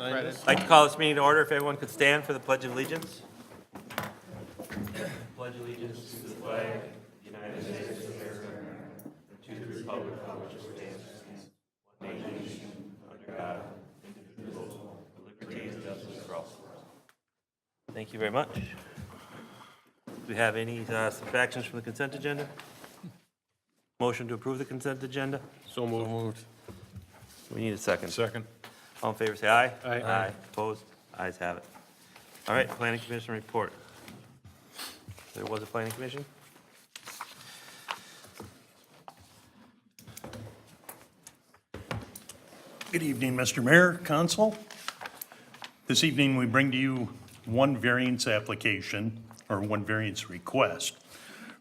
I'd like to call this meeting to order. If everyone could stand for the Pledge of Allegiance. Pledge allegiance to the flag of the United States of America and to the republic for which it stands, one nation, under God, indivisible, with liberty and justice for all. Thank you very much. Do we have any subtractions from the consent agenda? Motion to approve the consent agenda? So moved. We need a second. Second. All in favor, say aye. Aye. Opposed? Ayes have it. All right, Planning Commission report. There was a Planning Commission? Good evening, Mr. Mayor, Council. This evening, we bring to you one variance application, or one variance request,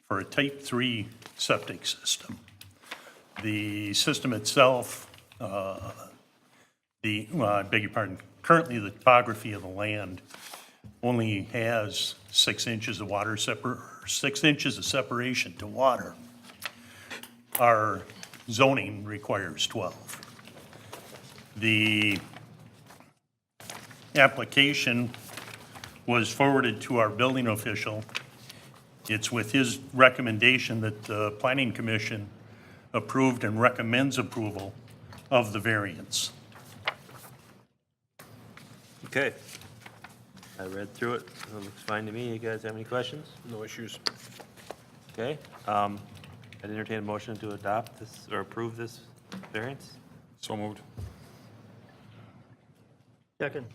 for a Type 3 septic system. The system itself, I beg your pardon, currently the topography of the land only has 6 inches of water 6 inches of separation to water. Our zoning requires 12. The application was forwarded to our building official. It's with his recommendation that the Planning Commission approved and recommends approval of the variance. Okay. I read through it. It looks fine to me. You guys have any questions? No issues. Okay. I'd entertain a motion to adopt this or approve this variance. So moved. Second.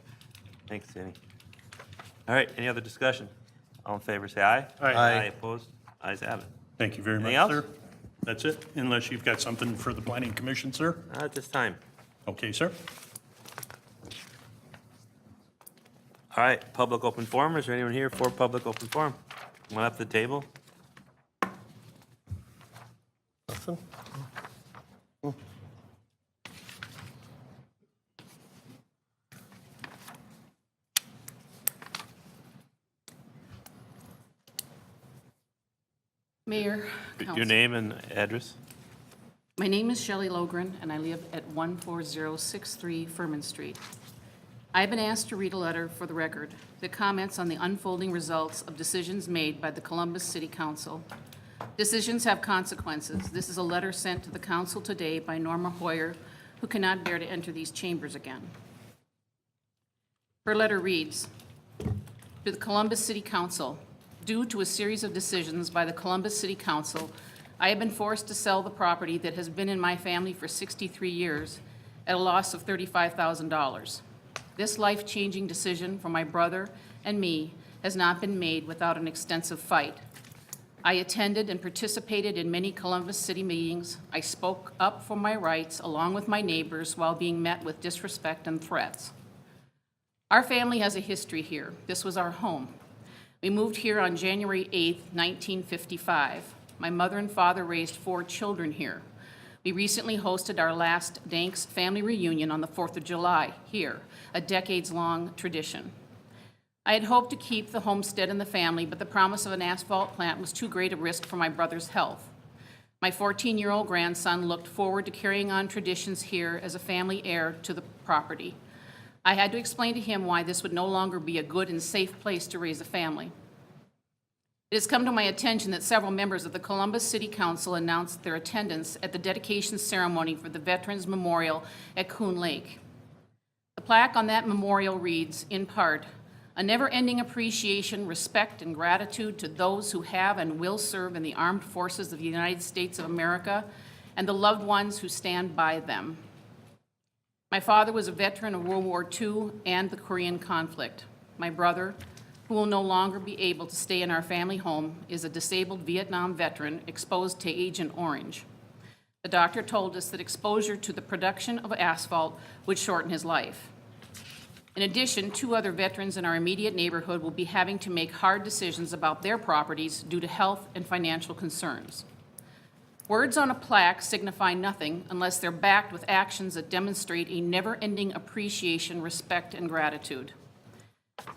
Thanks, Danny. All right, any other discussion? All in favor, say aye. Aye. Opposed? Ayes have it. Thank you very much, Anything sir. else? That's it, unless you've got something for the Planning Commission, sir? Not at this time. Okay, sir. All right, public open forum. Is there anyone here for public open forum? Come on up to the table. Nothing? Mayor, Your Council. name and address? My name is Shelley Logren, and I live at 14063 Furman Street. I have been asked to read a letter for the record that comments on the unfolding results of decisions made by the Columbus City Council. Decisions have consequences. This is a letter sent to the council today by Norma Hoyer, who cannot bear to enter these chambers again. Her letter reads, "To the Columbus City Council, due to a series of decisions by the Columbus City Council, I have been forced to sell the property that has been in my family for 63 years at a loss of $35,000. This life-changing decision for my brother and me has not been made without an extensive fight. I attended and participated in many Columbus City meetings. I spoke up for my rights along with my neighbors while being met with disrespect and threats. Our family has a history here. This was our home. We moved here on January 8th, 1955. My mother and father raised 4 children here. We recently hosted our last Danks family reunion on the 4th of July here, a decades-long tradition. I had hoped to keep the homestead in the family, but the promise of an asphalt plant was too great a risk for my brother's health. My 14-year-old grandson looked forward to carrying on traditions here as a family heir to the property. I had to explain to him why this would no longer be a good and safe place to raise a family. It has come to my attention that several members of the Columbus City Council announced their attendance at the dedication ceremony for the Veterans Memorial at Coon Lake. The plaque on that memorial reads, in part, "A never-ending appreciation, respect, and gratitude to those who have and will serve in the armed forces of the United States of America and the loved ones who stand by them." My father was a veteran of World War II and the Korean conflict. My brother, who will no longer be able to stay in our family home, is a disabled Vietnam veteran exposed to Agent Orange. The doctor told us that exposure to the production of asphalt would shorten his life. In addition, 2 other veterans in our immediate neighborhood will be having to make hard decisions about their properties due to health and financial concerns. Words on a plaque signify nothing unless they're backed with actions that demonstrate a never-ending appreciation, respect, and gratitude.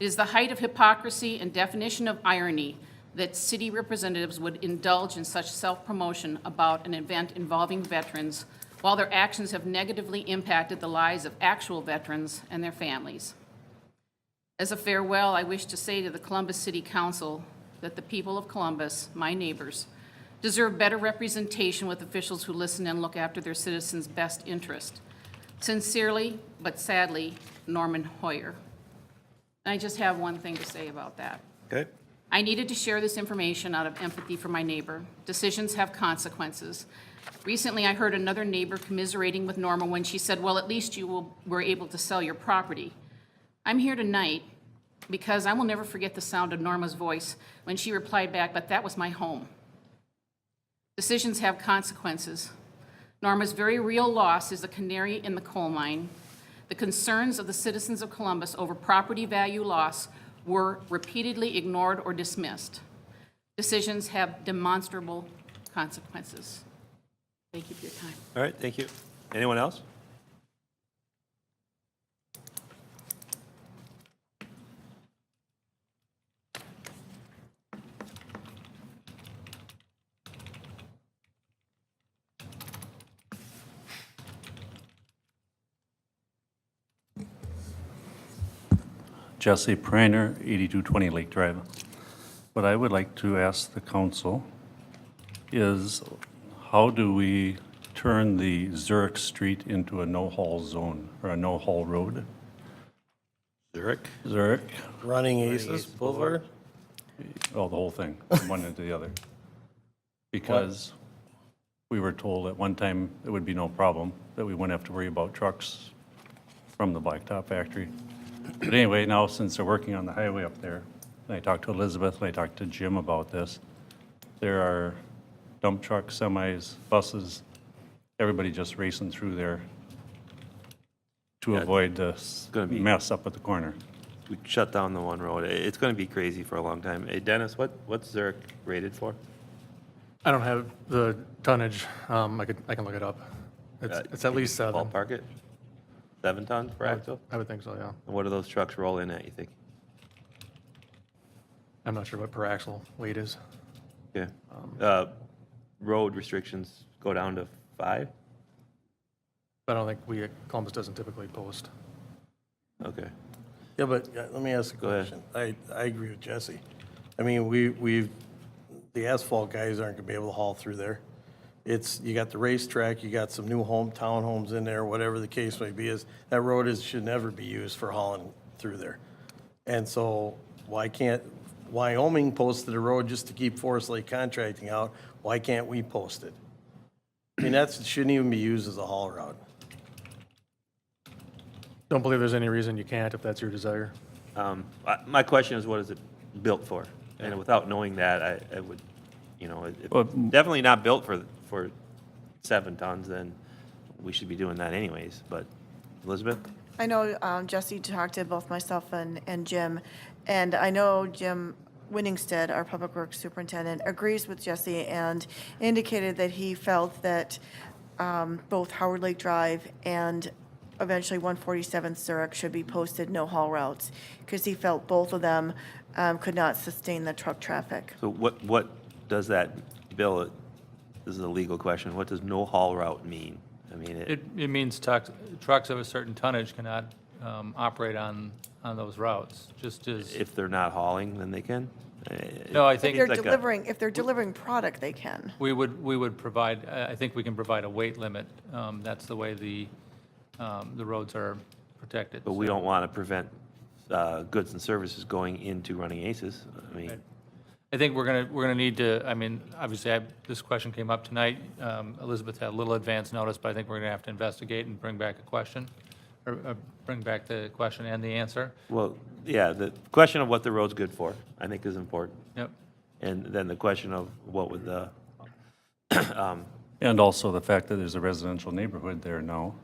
It is the height of hypocrisy and definition of irony that city representatives would indulge in such self-promotion about an event involving veterans while their actions have negatively impacted the lives of actual veterans and their families. As a farewell, I wish to say to the Columbus City Council that the people of Columbus, my neighbors, deserve better representation with officials who listen and look after their citizens' best interest. Sincerely, but sadly, Norman Hoyer. And I just have one thing to say about that. Okay. I needed to share this information out of empathy for my neighbor. Decisions have consequences. Recently, I heard another neighbor commiserating with Norma when she said, well, at least you were able to sell your property. I'm here tonight because I will never forget the sound of Norma's voice when she replied back, but that was my home. Decisions have consequences. Norma's very real loss is a canary in the coal mine. The concerns of the citizens of Columbus over property value loss were repeatedly ignored or dismissed. Decisions have demonstrable consequences. Thank you for your time. All right, thank you. Anyone else? Jesse Prainer, 8220 Lake Drive. What I would like to ask the council is, how do we turn the Zurich Street into a no-haul zone, or a no-haul road? Zurich? Zurich, Running Aces Boulevard? oh, the whole thing, from one end to the other. Because we were told at one time it would be no problem, that we wouldn't have to worry about trucks from the Blacktop factory. But anyway, now since they're working on the highway up there, and I talked to Elizabeth, and I talked to Jim about this, there are dump trucks, semis, buses, everybody just racing through there to Yeah, avoid this gonna be- mess up at the corner. We shut down the one road. It's going to be crazy for a long time. Hey, Dennis, what's Zurich rated for? I don't have the tonnage. I can look it up. It's at least 7. Ballpark it? 7 tons per axle? I would think so, yeah. And what do those trucks roll in at, you think? I'm not sure what per axle weight is. Okay. Road restrictions go down to 5? But I don't think Columbus doesn't typically post. Okay. Yeah, but let me ask a Go ahead. question. I agree with Jesse. I mean, the asphalt guys aren't gonna be able to haul through there. You got the racetrack, you got some new townhomes in there, whatever the case may be, that road should never be used for hauling through there. And so why can't Wyoming posted a road just to keep Forest Lake Contracting out? Why can't we post it? I mean, shouldn't even be used as a haul route. Don't believe there's any reason you can't if that's your desire. My question is, what is it built for? And without knowing that, I would, if Well, definitely not built for 7 tons, then we should be doing that anyways. But Elizabeth? I know Jesse talked to both myself and Jim, and I know Jim Winningstead, our Public Works Superintendent, agrees with Jesse and indicated that he felt that both Howard Lake Drive and eventually 147th Zurich should be posted no haul routes, because he felt both of them could not sustain the truck traffic. So what does that, Bill, this is a legal question, what does no haul route mean? I mean, It means trucks of a certain tonnage cannot operate on those routes, just as, if they're not hauling, then they can? no, I If think they're like a- delivering, if they're delivering product, they can. we would provide, I think we can provide a weight limit. That's the way the roads are protected. But we don't want to prevent goods and services going into Running Aces. I mean, Right. I think we're gonna need to, I mean, obviously, this question came up tonight. Elizabeth had a little advance notice, but I think we're gonna have to investigate and bring back a question, or bring back the question and the answer. well, yeah, the question of what the road's good for, I think is important. Yep. And then the question of what would the, And also the fact that there's a residential neighborhood there now,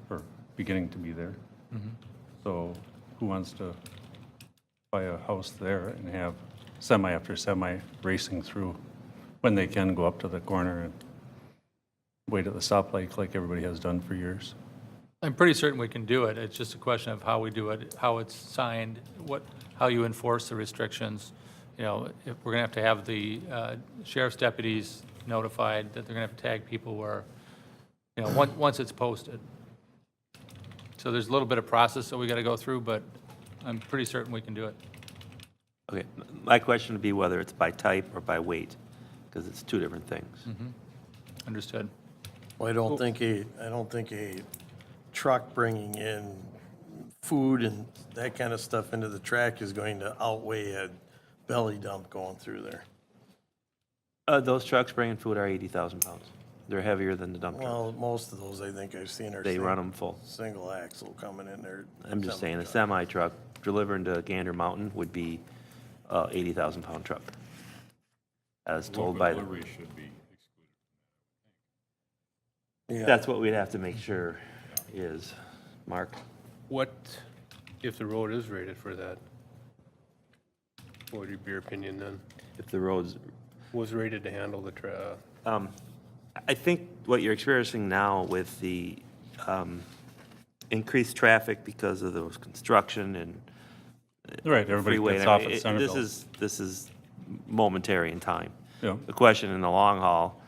or beginning to be there. So who wants to buy a house there and have semi after semi racing through when they can go up to the corner and wait at the stoplight like everybody has done for years? I'm pretty certain we can do it. It's just a question of how we do it, how it's signed, how you enforce the restrictions. If we're gonna have to have the sheriff's deputies notified that they're gonna have to tag people where, you know, once it's posted. So there's a little bit of process that we got to go through, but I'm pretty certain we can do it. Okay, my question would be whether it's by type or by weight, because it's two different things. Understood. Well, I don't think a truck bringing in food and that kind of stuff into the track is going to outweigh a belly dump going through there. Those trucks bringing food are 80,000 pounds. They're heavier than the dump trucks. Well, most of those I think I've seen are. They run them full. Single axle coming in there. I'm just saying, a semi-truck delivering to Gander Mountain would be 80,000 pound truck. As told by, Delivery should be Yeah. that's what we'd have to make sure is, Mark. What if the road is rated for that? What would be your opinion then? If the roads, Was rated to handle the I think what you're experiencing now with the increased traffic because of those construction and Right, everybody freeway, gets and off I at mean, Centerville. this is momentary in time. Yeah. The question in the long haul,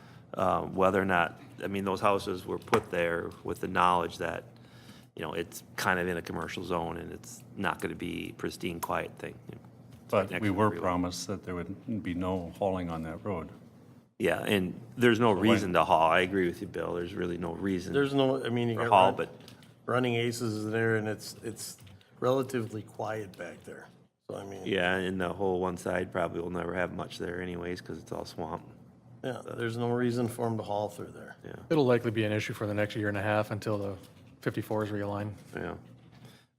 whether or not, I mean, those houses were put there with the knowledge that, you know, it's kind of in a commercial zone and it's not going to be pristine, quiet thing. But next we to the were freeway. promised that there would be no hauling on that road. Yeah, and there's no reason to haul. I agree with you, Bill. There's really no reason There's no, I mean, you for got haul, but running aces is there and it's relatively quiet back there. So I mean, yeah, and the whole one side probably will never have much there anyways because it's all swamp. yeah, there's no reason for them to haul through there. Yeah, It'll likely be an issue for the next year and a half until the 54s realign. yeah. All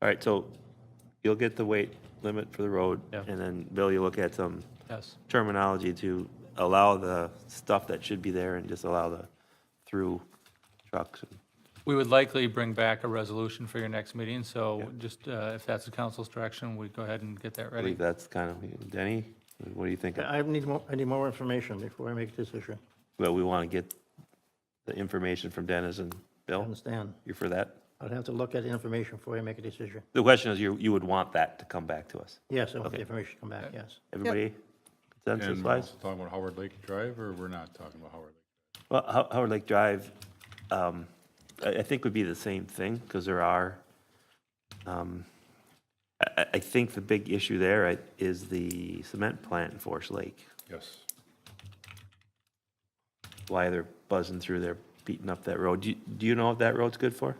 right, so you'll get the weight limit for the road. Yeah. And then, Bill, you look at some Yes. terminology to allow the stuff that should be there and just allow the through trucks. We would likely bring back a resolution for your next meeting, so just if that's the council's direction, we go ahead and get that I ready. believe that's kind of, Denny, what do you think? I need more information before I make a decision. Well, we want to get the information from Dennis and I Bill. understand. You for that? I'd have to look at the information before I make a decision. The question is, you would want that to come back to us. Yes, I want the Okay. information to come back, yes. Everybody consensus And we're wise? also talking about Howard Lake Drive, or we're not talking about Howard Lake? Well, Howard Lake Drive, I think would be the same thing, because there are, I think the big issue there is the cement plant in Forest Lake. Yes. Why they're buzzing through there, beating up that road. Do you know what that road's good for?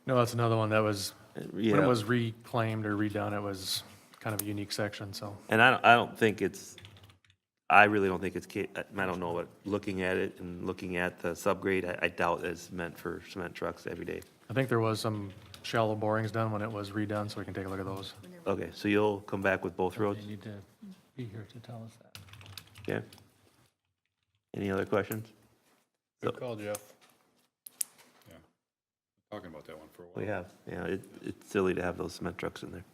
No, that's another one that was, when Yeah. it was reclaimed or redone, it was kind of a unique section, so. And I don't think it's, I really don't think it's, I don't know, but looking at it and looking at the subgrade, I doubt it's meant for cement trucks every day. I think there was some shallow borings done when it was redone, so we can take a look at those. Okay, so you'll come back with both roads? You need to be here to tell us that. Yeah? Any other questions? Good call, Jeff. Yeah. Talking about that one for a while. We have, yeah, it's silly to have those cement trucks in there.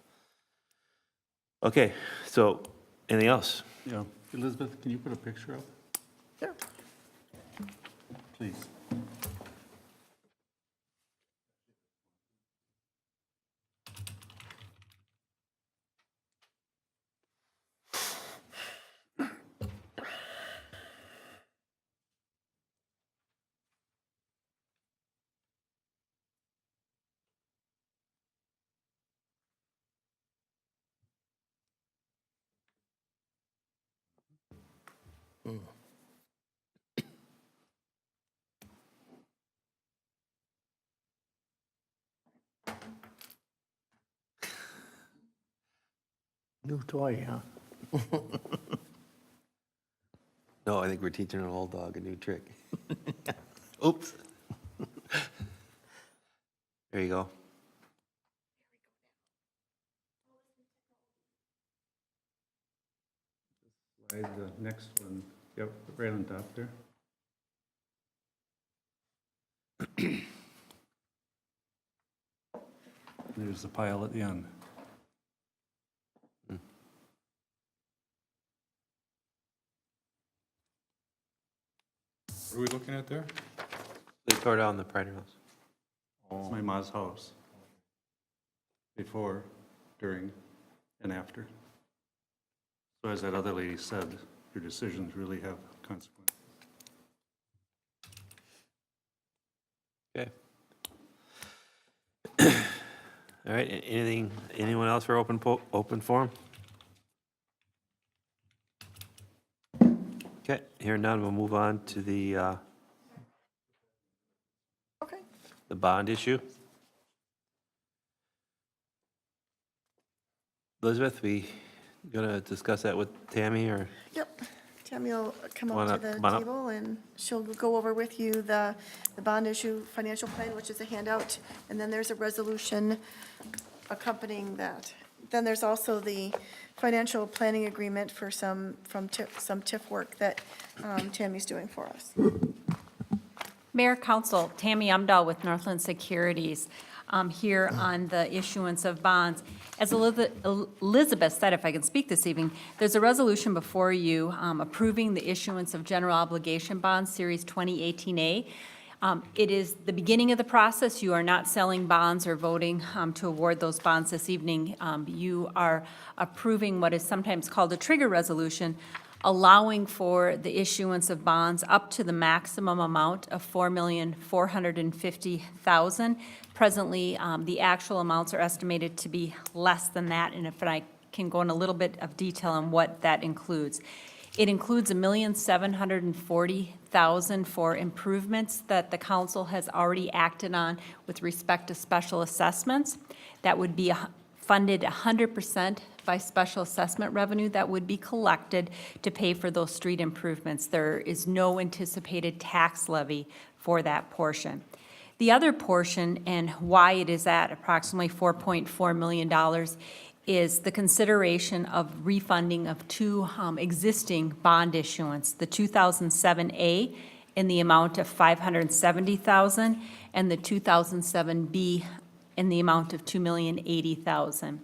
Okay, so, anything else? Yeah. Elizabeth, can you put a picture up? Sure. Please. New toy, huh? No, I think we're teaching an old dog a new trick. Oops. There you go. Slide the next one, yep, right on top there. There's the pile at the end. What are we looking at there? They tore down the Pioneer House. It's my ma's house. Before, during, and after. So as that other lady said, your decisions really have consequences. Okay. All right, anyone else for open forum? Okay, here none, we'll move on to the Okay. bond issue. Elizabeth, we gonna discuss that with Tammy, or? Yep. Tammy will come Come on up up, to the come on up. table and she'll go over with you the bond issue financial plan, which is a handout. And then there's a resolution accompanying that. Then there's also the financial planning agreement for some TIF work that Tammy's doing for us. Mayor, Council, Tammy Umdahl with Northland Securities, here on the issuance of bonds. As Elizabeth said, if I can speak this evening, there's a resolution before you approving the issuance of general obligation bonds, Series 2018A. It is the beginning of the process. You are not selling bonds or voting to award those bonds this evening. You are approving what is sometimes called a trigger resolution, allowing for the issuance of bonds up to the maximum amount of $4,450,000. Presently, the actual amounts are estimated to be less than that, and if I can go in a little bit of detail on what that includes. It includes $1,740,000 for improvements that the council has already acted on with respect to special assessments. That would be funded 100% by special assessment revenue that would be collected to pay for those street improvements. There is no anticipated tax levy for that portion. The other portion, and why it is at approximately $4.4 million, is the consideration of refunding of two existing bond issuance, the 2007A in the amount of $570,000 and the 2007B in the amount of $2,080,000.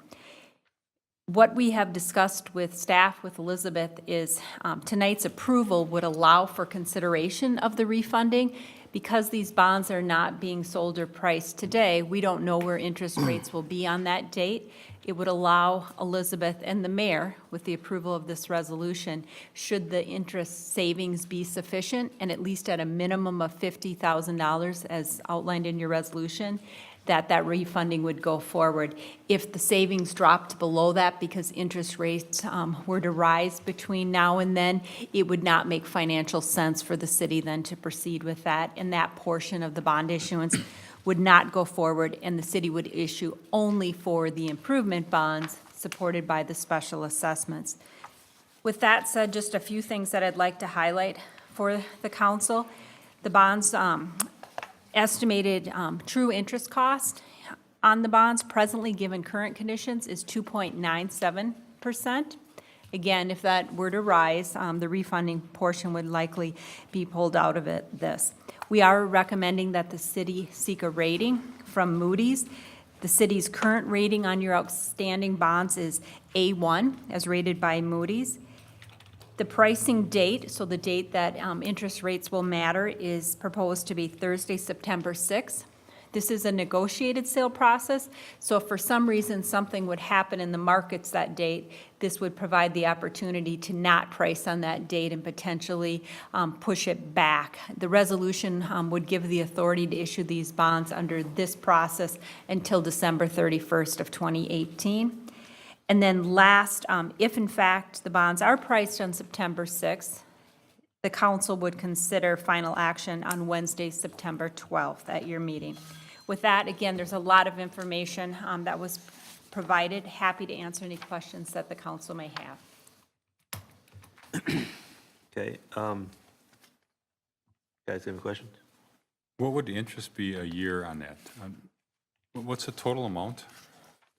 What we have discussed with staff, with Elizabeth, is tonight's approval would allow for consideration of the refunding. Because these bonds are not being sold or priced today, we don't know where interest rates will be on that date. It would allow Elizabeth and the mayor, with the approval of this resolution, should the interest savings be sufficient, and at least at a minimum of $50,000 as outlined in your resolution, that refunding would go forward. If the savings dropped below that because interest rates were to rise between now and then, it would not make financial sense for the city then to proceed with that, and that portion of the bond issuance would not go forward, and the city would issue only for the improvement bonds supported by the special assessments. With that said, just a few things that I'd like to highlight for the council. The bonds estimated true interest cost on the bonds presently, given current conditions, is 2.97%. Again, if that were to rise, the refunding portion would likely be pulled out of this. We are recommending that the city seek a rating from Moody's. The city's current rating on your outstanding bonds is A1, as rated by Moody's. The pricing date, so the date that interest rates will matter, is proposed to be Thursday, September 6th. This is a negotiated sale process, so if for some reason something would happen in the markets that date, this would provide the opportunity to not price on that date and potentially push it back. The resolution would give the authority to issue these bonds under this process until December 31st of 2018. And then last, if in fact the bonds are priced on September 6th, the council would consider final action on Wednesday, September 12th at your meeting. With that, again, there's a lot of information that was provided. Happy to answer any questions that the council may have. Okay, guys have any questions? What would the interest be a year on that? What's the total amount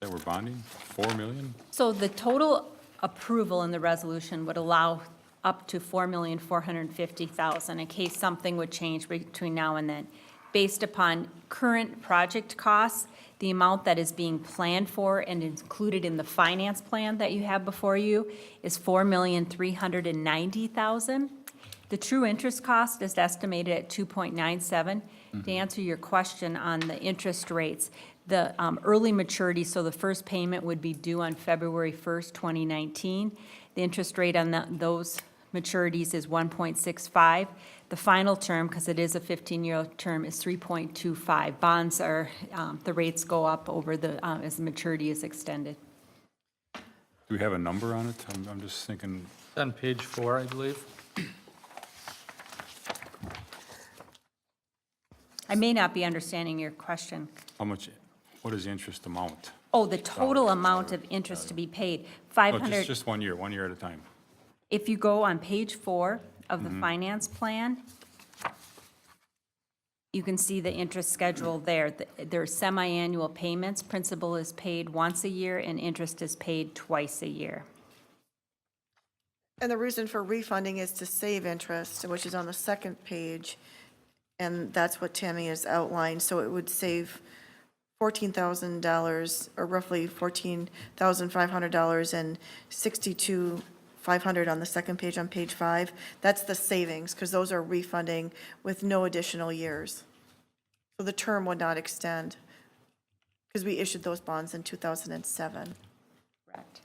that we're bonding? 4 million? So the total approval in the resolution would allow up to $4,450,000 in case something would change between now and then. Based upon current project costs, the amount that is being planned for and included in the finance plan that you have before you is $4,390,000. The true interest cost is estimated at 2.97. To answer your question on the interest rates, the early maturity, so the first payment would be due on February 1st, 2019. The interest rate on those maturities is 1.65. The final term, because it is a 15-year term, is 3.25. Bonds are, the rates go up over the, as the maturity is extended. Do we have a number on it? I'm just thinking, It's on page 4, I believe. I may not be understanding your question. how much, what is the interest amount? Oh, the total amount of interest to be paid, Oh, 500. just 1 year at a time. If you go on page 4 of the finance plan, you can see the interest schedule there. There are semi-annual payments. Principal is paid once a year and interest is paid twice a year. And the reason for refunding is to save interest, which is on the second page, and that's what Tammy has outlined. So it would save $14,000, or roughly $14,500, and $62,500 on the second page, on page 5. That's the savings, because those are refunding with no additional years. So the term would not extend, because we issued those bonds in 2007. Correct.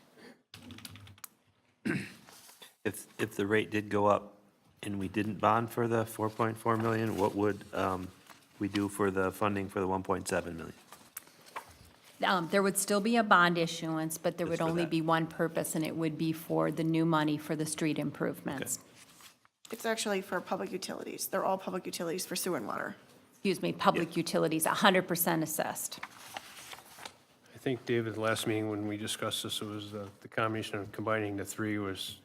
If the rate did go up and we didn't bond for the 4.4 million, what would we do for the funding for the 1.7 million? There would still be a bond issuance, but there would Just for only that. be one purpose, and it would be for the new money for the street improvements. It's actually for public utilities. They're all public utilities for sewer and water. Excuse me, public utilities, 100% assessed. I think, David, the last meeting when we discussed this, it was the combination of combining the three was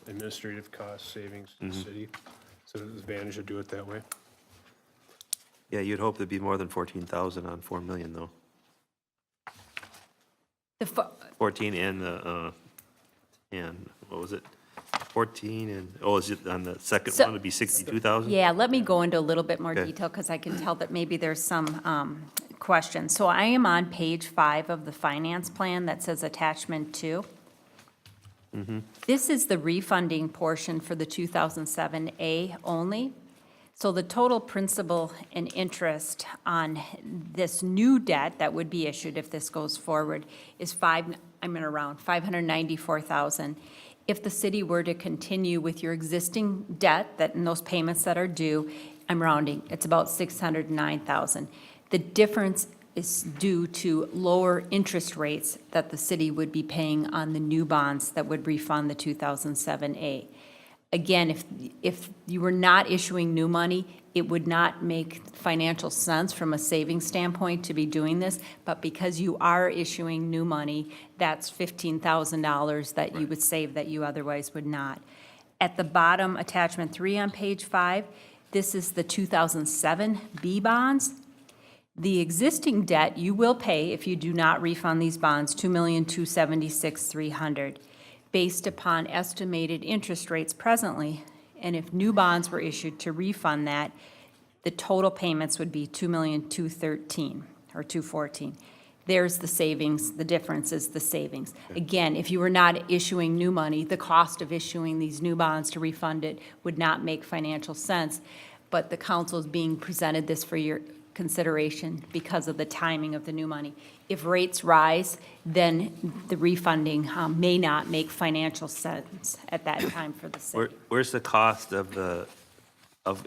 administrative cost savings to the city. So there's an advantage to do it that way. Yeah, you'd hope there'd be more than 14,000 on 4 million, though. The fo- 14 and the, and what was it? 14 and, oh, is it on the second So- one, it'd be 62,000? Yeah, let me go into a little bit more Okay. detail, because I can tell that maybe there's some questions. So I am on page 5 of the finance plan that says attachment 2. This is the refunding portion for the 2007A only. So the total principal and interest on this new debt that would be issued if this goes forward is $594,000. If the city were to continue with your existing debt, and those payments that are due, I'm rounding, it's about $609,000. The difference is due to lower interest rates that the city would be paying on the new bonds that would refund the 2007A. Again, if you were not issuing new money, it would not make financial sense from a savings standpoint to be doing this, but because you are issuing new money, that's $15,000 that you would save that you otherwise would not. At the bottom, attachment 3 on page 5, this is the 2007 B bonds. The existing debt you will pay if you do not refund these bonds, $2,276,300, based upon estimated interest rates presently. And if new bonds were issued to refund that, the total payments would be $2,213,000 or $214,000. There's the savings, the difference is the savings. Again, if you were not issuing new money, the cost of issuing these new bonds to refund it would not make financial sense. But the council is being presented this for your consideration because of the timing of the new money. If rates rise, then the refunding may not make financial sense at that time for the city. Where's the cost of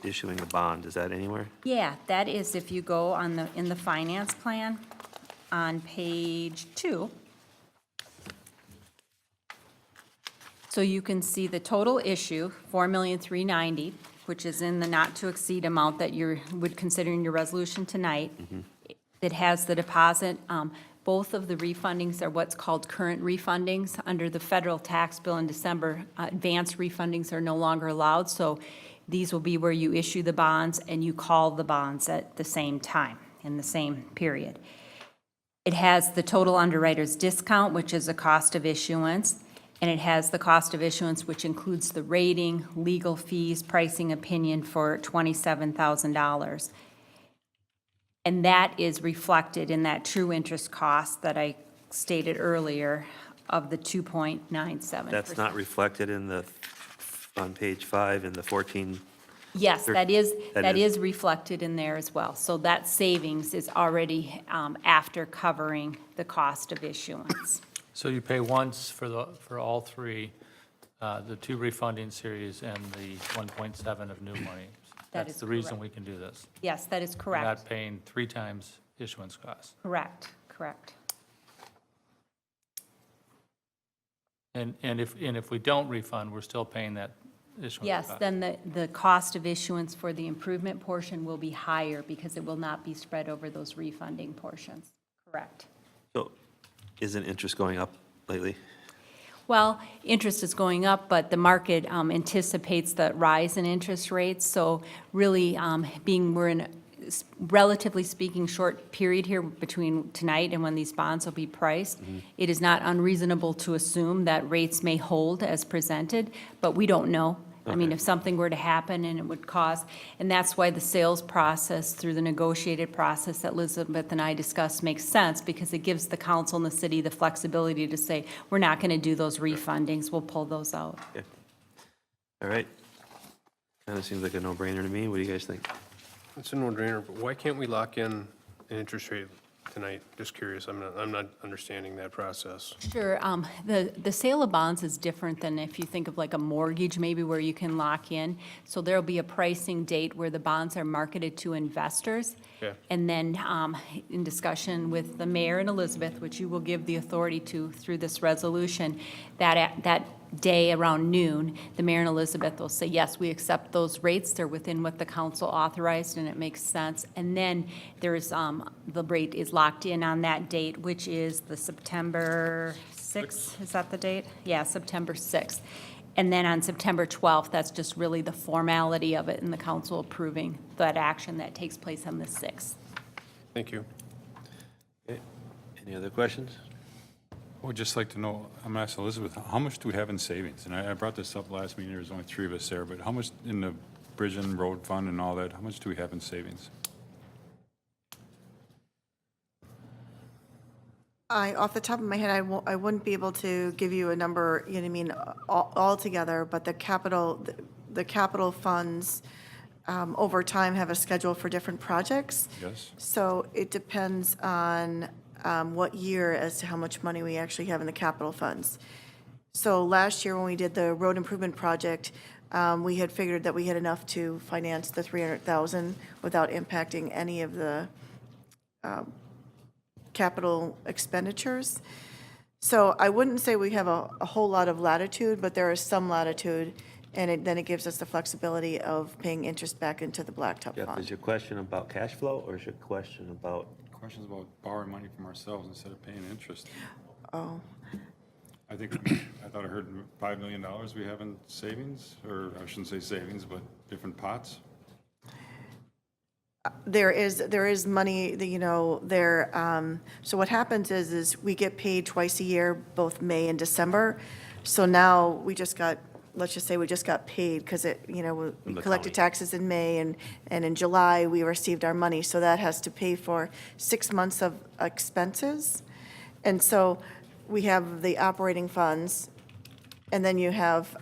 issuing a bond? Is that anywhere? Yeah, that is if you go in the finance plan on page 2. So you can see the total issue, $4,390,000, which is in the not-to-exceed amount that you would consider in your resolution tonight. It has the deposit. Both of the refundings are what's called current refundings. Under the federal tax bill in December, advanced refundings are no longer allowed, so these will be where you issue the bonds and you call the bonds at the same time, in the same period. It has the total underwriter's discount, which is the cost of issuance, and it has the cost of issuance, which includes the rating, legal fees, pricing opinion for $27,000. And that is reflected in that true interest cost that I stated earlier of the 2.97%. That's not reflected on page 5 in the 14? Yes, that is That is. reflected in there as well. So that savings is already after covering the cost of issuance. So you pay once for all three, the 2 refunding series and the 1.7 of new money. That That's is the reason correct. we can do this. Yes, that is We're correct. not paying 3 times issuance costs. Correct, correct. And if we don't refund, we're still paying that issuance Yes, cost. then the cost of issuance for the improvement portion will be higher because it will not be spread over those refunding portions. Correct. So isn't interest going up lately? Well, interest is going up, but the market anticipates the rise in interest rates. So really, we're in, a relatively speaking, short period here between tonight and when these bonds will be priced. It is not unreasonable to assume that rates may hold as presented, but we don't know. I mean, if something were to happen and it would cause, and that's why the sales process through the negotiated process that Elizabeth and I discussed makes sense, because it gives the council and the city the flexibility to say, we're not going to do those refundings, we'll pull those out. Okay. All right. Kind of seems like a no-brainer to me. What do you guys think? It's a no-brainer, but why can't we lock in an interest rate tonight? Just curious. I'm not understanding that process. Sure, the sale of bonds is different than if you think of like a mortgage, maybe where you can lock in. So there'll be a pricing date where the bonds are marketed to investors. Okay. And then in discussion with the mayor and Elizabeth, which you will give the authority to through this resolution, that day around noon, the mayor and Elizabeth will say, yes, we accept those rates, they're within what the council authorized and it makes sense. And then there's, the rate is locked in on that date, which is the September 6th, is that the date? Yeah, September 6th. And then on September 12th, that's just really the formality of it and the council approving that action that takes place on the 6th. Thank you. Okay. Any other questions? I would just like to know, I'm going to ask Elizabeth, how much do we have in savings? And I brought this up last meeting, there was only 3 of us there, but how much in the bridge and road fund and all that, how much do we have in savings? Off the top of my head, I wouldn't be able to give you a number, you know what I mean, altogether, but the capital funds over time have a schedule for different projects. Yes? So it depends on what year as to how much money we actually have in the capital funds. So last year, when we did the road improvement project, we had figured that we had enough to finance the 300,000 without impacting any of the capital expenditures. So I wouldn't say we have a whole lot of latitude, but there is some latitude, and then it gives us the flexibility of paying interest back into the blacktop Jeff, fund. is your question about cash flow or is your question about? Questions about borrowing money from ourselves instead of paying interest. Oh, I thought I heard $5 million we have in savings, or I shouldn't say savings, but different pots. there is money that, you know, so what happens is we get paid twice a year, both May and December. So now let's just say we just got paid because we the collected county. taxes in May and in July, we received our money. So that has to pay for 6 months of expenses. And so we have the operating funds, and then you have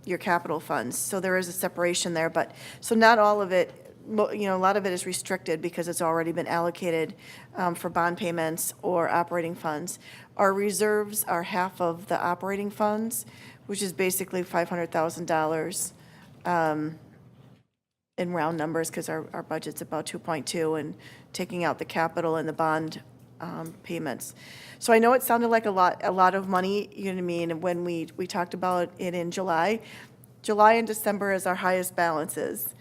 your capital funds. So there is a separation there, but, so not all of it, a lot of it is restricted because it's already been allocated for bond payments or operating funds. Our reserves are half of the operating funds, which is basically $500,000 in round numbers, because our budget's about 2.2, and taking out the capital and the bond payments. So I know it sounded like a lot of money, you know what I mean, when we talked about it in July. July and December is our highest balances.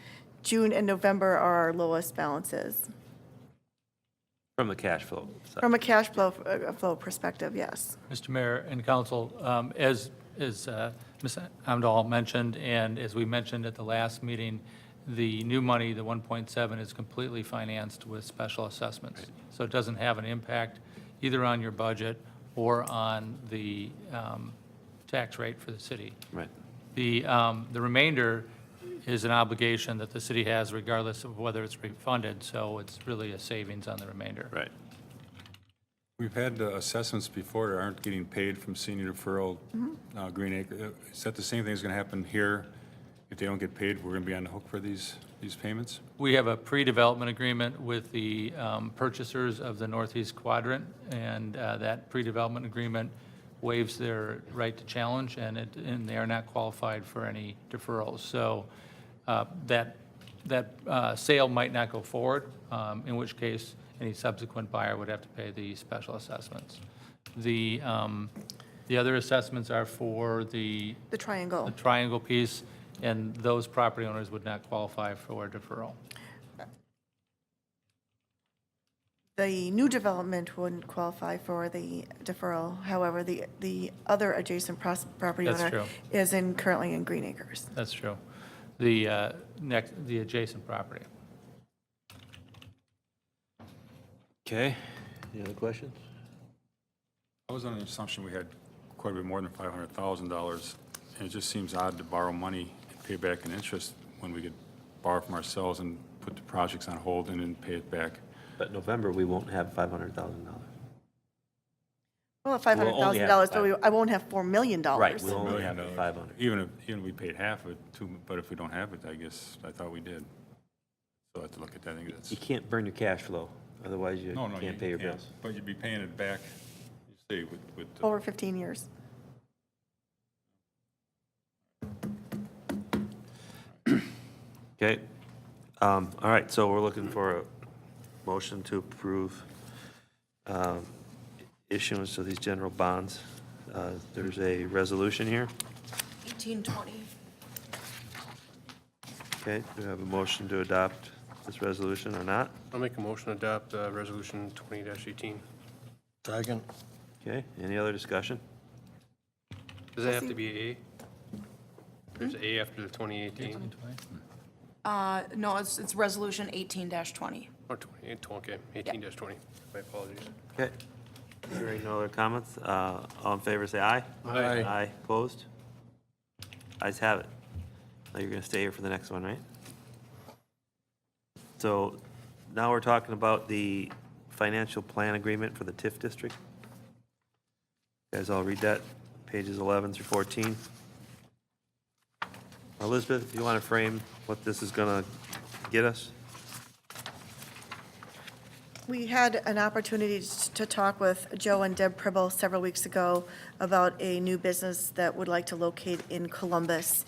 June and November are our lowest balances. From the cash flow side. From a cash flow perspective, yes. Mr. Mayor and council, as Ms. Amdahl mentioned, and as we mentioned at the last meeting, the new money, the 1.7, is completely financed with special assessments. So it doesn't have an impact either on your budget or on the tax rate for the city. Right. The remainder is an obligation that the city has regardless of whether it's refunded, so it's really a savings on the remainder. Right. We've had assessments before that aren't getting paid from senior deferral, Green Acre. Is that the same thing that's going to happen here? If they don't get paid, we're going to be on the hook for these payments? We have a pre-development agreement with the purchasers of the Northeast Quadrant, and that pre-development agreement waives their right to challenge, and they are not qualified for any deferrals. So that sale might not go forward, in which case any subsequent buyer would have to pay the special assessments. The other assessments are for the triangle. triangle piece, and those property owners would not qualify for a deferral. The new development wouldn't qualify for the deferral. However, the other adjacent property That's owner true. is currently in Green Acres. That's true. The adjacent property. Okay, any other questions? I was under the assumption we had quite a bit more than $500,000, and it just seems odd to borrow money and pay back in interest when we could borrow from ourselves and put the projects on hold and then pay it back. But November, we won't have $500,000. Well, We'll only have $500,000, but I won't have $4 million. Right, we'll only Million have dollars. 500. Even if we paid half of it, too, but if we don't have it, I guess, I thought we did. So I have to look at that, I think that's. You can't burn your cash flow, otherwise you No, you can't pay your can't, bills. but you'd be paying it back, you see, with the. Over 15 years. Okay, all right, so we're looking for a motion to approve issuance of these general bonds. There's a resolution here. 1820. Okay, do we have a motion to adopt this resolution or not? I'll make a motion to adopt Resolution 20-18. Second. Okay, any other discussion? Does that have to be A? There's A after the 2018? No, it's Resolution 18-20. Or 20, okay, 18-20. My apologies. Okay, hearing no other comments, all in favor, say aye. Aye. Aye, opposed? Ayes have it. Now you're gonna stay here for the next one, right? So now we're talking about the financial plan agreement for the TIF district. You guys all read that, pages 11 through 14. Elizabeth, if you want to frame what this is gonna get us? We had an opportunity to talk with Joe and Deb Pribble several weeks ago about a new business that would like to locate in Columbus.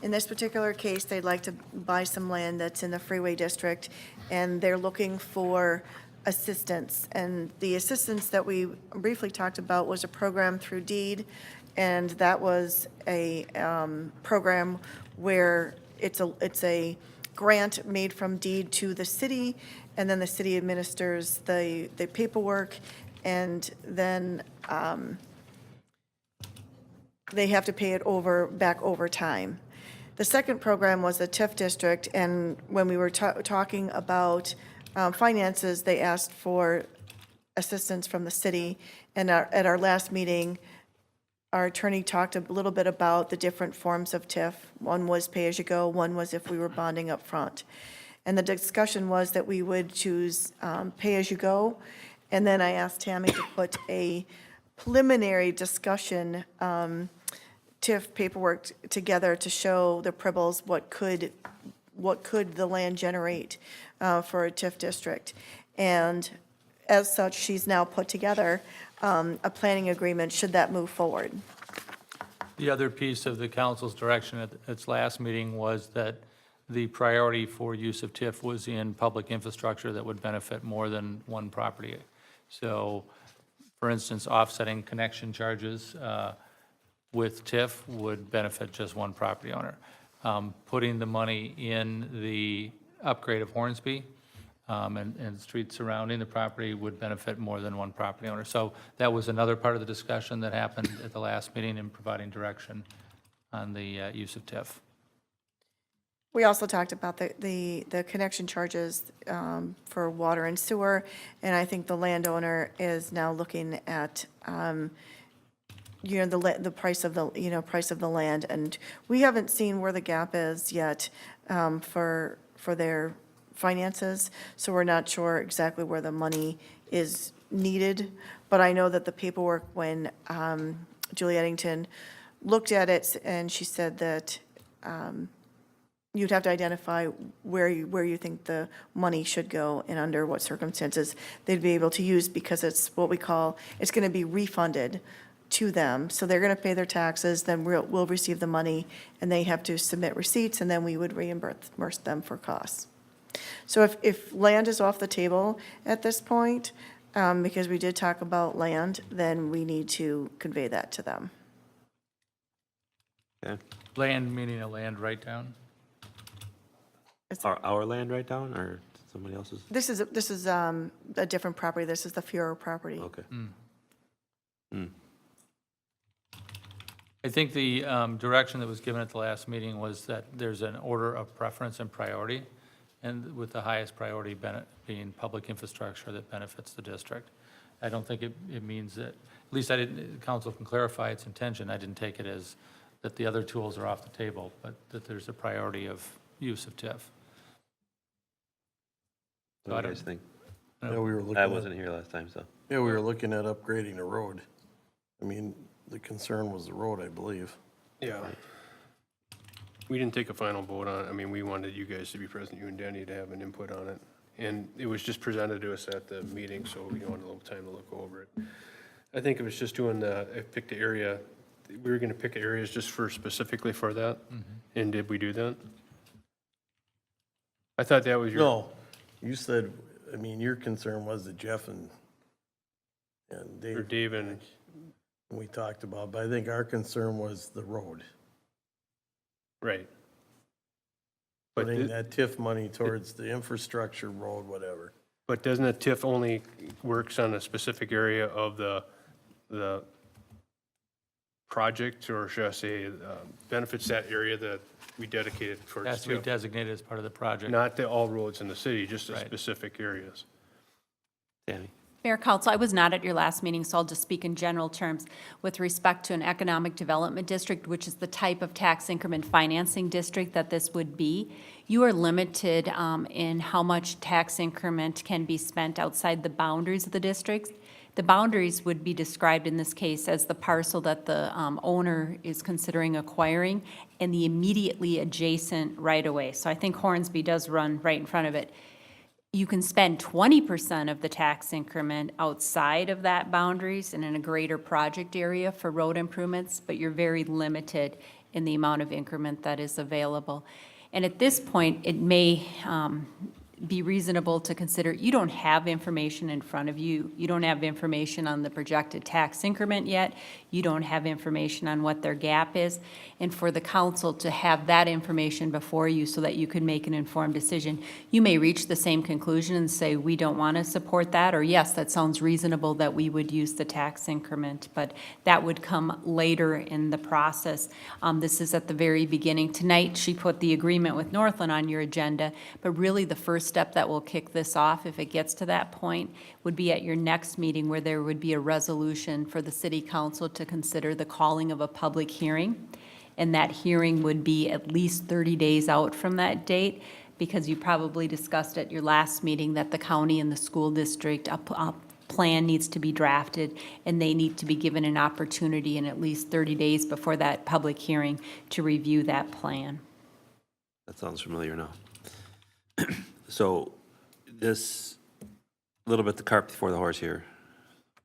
In this particular case, they'd like to buy some land that's in the Freeway District, and they're looking for assistance. And the assistance that we briefly talked about was a program through DEED, and that was a program where it's a grant made from DEED to the city, and then the city administers the paperwork, and then they have to pay it back over time. The second program was the TIF district, and when we were talking about finances, they asked for assistance from the city. And at our last meeting, our attorney talked a little bit about the different forms of TIF. One was pay-as-you-go, one was if we were bonding up front. And the discussion was that we would choose pay-as-you-go. And then I asked Tammy to put a preliminary discussion TIF paperwork together to show the Pribbles what could the land generate for a TIF district. And as such, she's now put together a planning agreement should that move forward. The other piece of the council's direction at its last meeting was that the priority for use of TIF was in public infrastructure that would benefit more than one property. So, for instance, offsetting connection charges with TIF would benefit just one property owner. Putting the money in the upgrade of Hornsby and streets surrounding the property would benefit more than one property owner. So that was another part of the discussion that happened at the last meeting in providing direction on the use of TIF. We also talked about the connection charges for water and sewer, and I think the landowner is now looking at the price of the land, and we haven't seen where the gap is yet for their finances, so we're not sure exactly where the money is needed. But I know that the paperwork, when Julie Eddington looked at it, and she said that you'd have to identify where you think the money should go and under what circumstances they'd be able to use, because it's what we call, it's going to be refunded to them. So they're going to pay their taxes, then we'll receive the money, and they have to submit receipts, and then we would reimburse them for costs. So if land is off the table at this point, because we did talk about land, then we need to convey that to them. Okay. Land meaning a land write-down? Our land right down or somebody else's? This is a different property. This is the Fiore property. Okay. I think the direction that was given at the last meeting was that there's an order of preference and priority, and with the highest priority being public infrastructure that benefits the district. I don't think it means that, at least I didn't, council can clarify its intention. I didn't take it as that the other tools are off the table, but that there's a priority of use of TIF. What do you guys think? Yeah, we were looking I at, wasn't here last time, so. yeah, we were looking at upgrading the road. I mean, the concern was the road, I believe. Yeah. We didn't take a final vote on it. I mean, we wanted you guys to be present, you and Denny, to have an input on it. And it was just presented to us at the meeting, so we wanted a little time to look over it. I think it was just doing pick the area, we were gonna pick areas just specifically for that. And did we do that? I thought that was your. No, you said, I mean, your concern was that Jeff and Or Dave, Dave and, we talked about, but I think our concern was the road. right. But, Putting that TIF money towards the infrastructure, road, whatever. but doesn't a TIF only works on a specific area of the project, or should I say, benefits that area that we dedicated towards Has to be TIF? designated as part of the project. Not all roads in the city, just the Right. specific areas. Danny? Mayor, Council, I was not at your last meeting, so I'll just speak in general terms. With respect to an economic development district, which is the type of tax increment financing district that this would be, you are limited in how much tax increment can be spent outside the boundaries of the districts. The boundaries would be described in this case as the parcel that the owner is considering acquiring and the immediately adjacent right-of-way. So I think Hornsby does run right in front of it. You can spend 20% of the tax increment outside of that boundaries and in a greater project area for road improvements, but you're very limited in the amount of increment that is available. And at this point, it may be reasonable to consider, you don't have information in front of you. You don't have information on the projected tax increment yet. You don't have information on what their gap is. And for the council to have that information before you so that you can make an informed decision, you may reach the same conclusion and say, we don't want to support that, or yes, that sounds reasonable that we would use the tax increment, but that would come later in the process. This is at the very beginning. Tonight, she put the agreement with Northland on your agenda, but really the first step that will kick this off, if it gets to that point, would be at your next meeting where there would be a resolution for the city council to consider the calling of a public hearing. And that hearing would be at least 30 days out from that date, because you probably discussed at your last meeting that the county and the school district, a plan needs to be drafted, and they need to be given an opportunity in at least 30 days before that public hearing to review that plan. That sounds familiar now. So this, a little bit the cart before the horse here.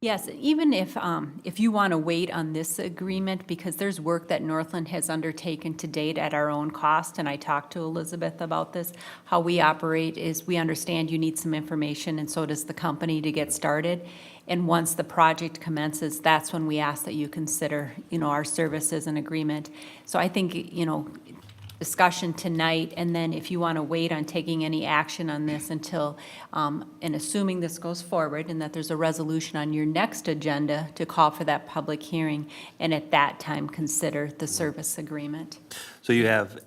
Yes, even if you want to wait on this agreement, because there's work that Northland has undertaken to date at our own cost, and I talked to Elizabeth about this, how we operate is we understand you need some information, and so does the company to get started. And once the project commences, that's when we ask that you consider, our services and agreement. So I think, discussion tonight, and then if you want to wait on taking any action on this until, and assuming this goes forward and that there's a resolution on your next agenda to call for that public hearing, and at that time, consider the service agreement. So you have,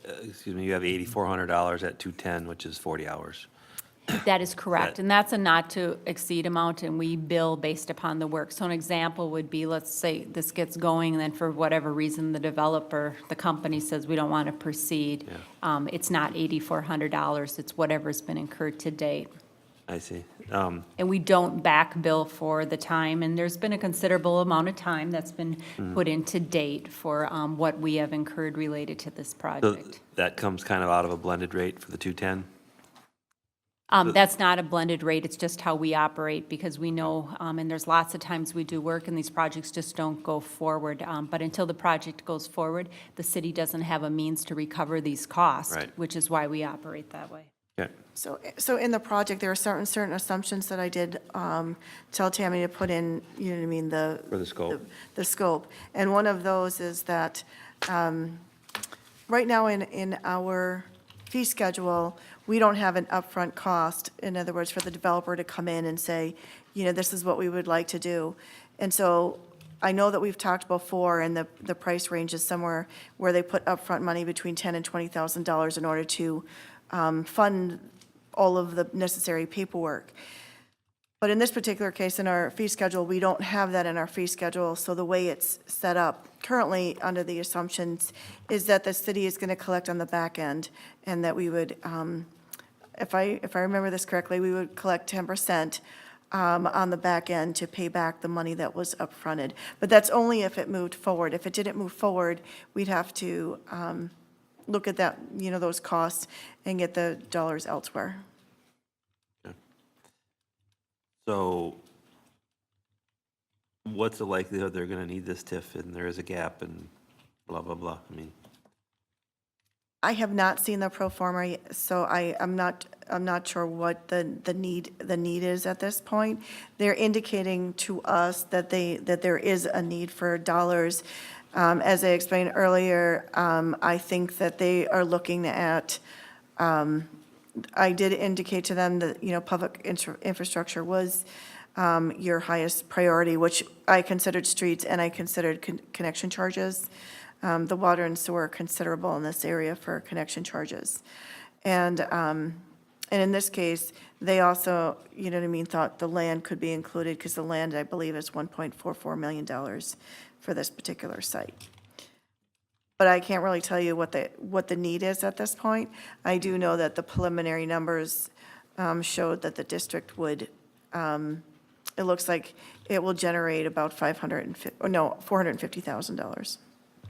you have $8,400 at 210, which is 40 hours. That is correct, and that's a not-to-exceed amount, and we bill based upon the work. So an example would be, let's say this gets going, and then for whatever reason, the developer, the company says, we don't want to proceed. It's not $8,400, it's whatever's been incurred to date. I see. And we don't back bill for the time, and there's been a considerable amount of time that's been put into date for what we have incurred related to this So project. that comes kind of out of a blended rate for the 210? That's not a blended rate, it's just how we operate, because we know, and there's lots of times we do work and these projects just don't go forward. But until the project goes forward, the city doesn't have a means to recover these costs, Right. which is why we operate that way. Okay. So in the project, there are certain assumptions that I did tell Tammy to put in, you know what I mean, For the scope. the scope. And one of those is that, right now in our fee schedule, we don't have an upfront cost. In other words, for the developer to come in and say, you know, this is what we would like to do. And so I know that we've talked before, and the price range is somewhere where they put upfront money between $10,000 and $20,000 in order to fund all of the necessary paperwork. But in this particular case, in our fee schedule, we don't have that in our fee schedule. So the way it's set up currently under the assumptions is that the city is going to collect on the back end, and that we would, if I remember this correctly, we would collect 10% on the back end to pay back the money that was upfronted. But that's only if it moved forward. If it didn't move forward, we'd have to look at that, you know, those costs and get the dollars elsewhere. So what's the likelihood they're gonna need this TIF and there is a gap and blah, blah, blah? I mean, I have not seen the pro forma, so I'm not sure what the need is at this point. They're indicating to us that there is a need for dollars. As I explained earlier, I think that they are looking at, I did indicate to them that, you know, public infrastructure was your highest priority, which I considered streets and I considered connection charges. The water and sewer are considerable in this area for connection charges. And in this case, they also, you know what I mean, thought the land could be included, because the land, I believe, is $1.44 million for this particular site. But I can't really tell you what the need is at this point. I do know that the preliminary numbers showed that the district would, it looks like it will generate about $450,000.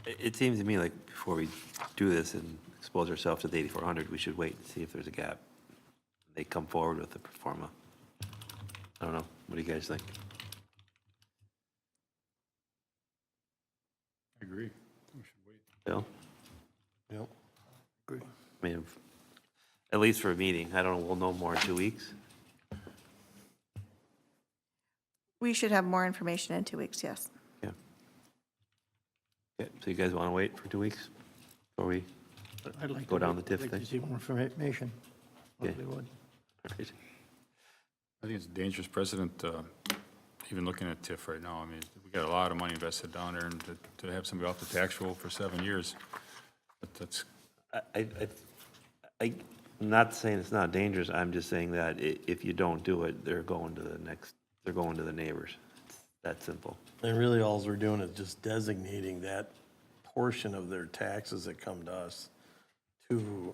it seems to me like before we do this and expose ourselves to the 8,400, we should wait and see if there's a gap. They come forward with the pro forma. I don't know. What do you guys think? I agree. We should wait. Bill? Yep. I mean, at least for a meeting. I don't know, we'll know more in 2 weeks. We should have more information in 2 weeks, yes. Yeah. Okay, so you guys want to wait for 2 weeks before we, I'd like Go to down wait- the TIF like to thing? see more information. Okay. Really would. all right. I think it's a dangerous precedent, even looking at TIF right now. I mean, we got a lot of money invested down there, and to have somebody off the tax roll for 7 years, that's, I'm not saying it's not dangerous, I'm just saying that if you don't do it, they're going to the neighbors. It's that simple. And really, all we're doing is just designating that portion of their taxes that come to us to